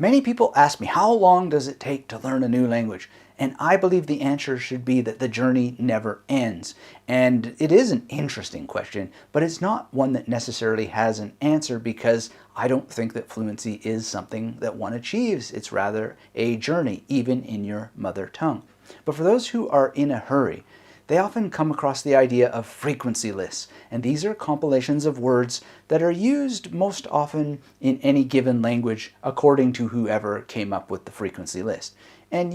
Many people ask me, how long does it take to learn a new language? And I believe the answer should be that the journey never ends. And it is an interesting question, but it's not one that necessarily has an answer, because I don't think that fluency is something that one achieves. It's rather a journey, even in your mother tongue. But for those who are in a hurry, they often come across the idea of frequency lists, and these are compilations of words that are used most often in any given language according to whoever came up with the frequency list. And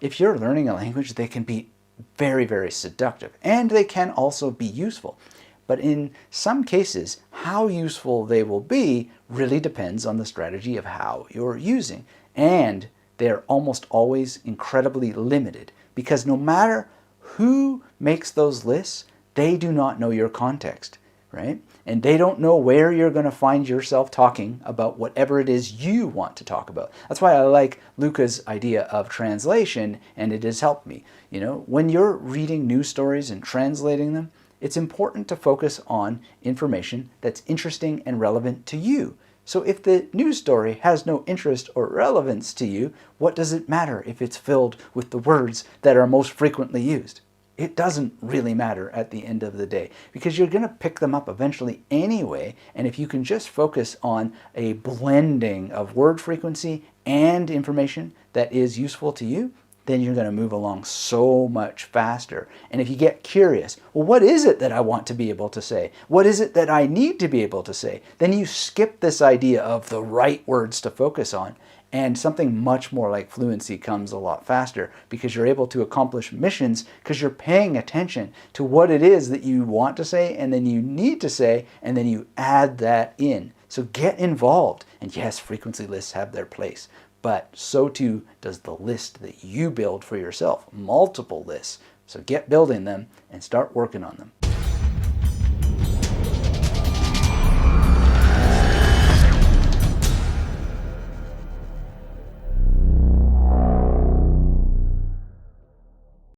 if you're learning a language, they can be very, very seductive, and they can also be useful. But in some cases, how useful they will be really depends on the strategy of how you're using. And they're almost always incredibly limited, because no matter who makes those lists, they do not know your context, right? And they don't know where you're going to find yourself talking about whatever it is you want to talk about. That's why I like Luca's idea of translation, and it has helped me. When you're reading news stories and translating them, it's important to focus on information that's interesting and relevant to you. So if the news story has no interest or relevance to you, what does it matter if it's filled with the words that are most frequently used? It doesn't really matter at the end of the day, because you're going to pick them up eventually anyway. And if you can just focus on a blending of word frequency and information that is useful to you, then you're going to move along so much faster. And if you get curious, well, what is it that I want to be able to say? What is it that I need to be able to say? Then you skip this idea of the right words to focus on, and something much more like fluency comes a lot faster, because you're able to accomplish missions because you're paying attention to what it is that you want to say and then you need to say, and then you add that in. So get involved. And yes, frequency lists have their place, but so too does the list that you build for yourself, multiple lists. So get building them and start working on them.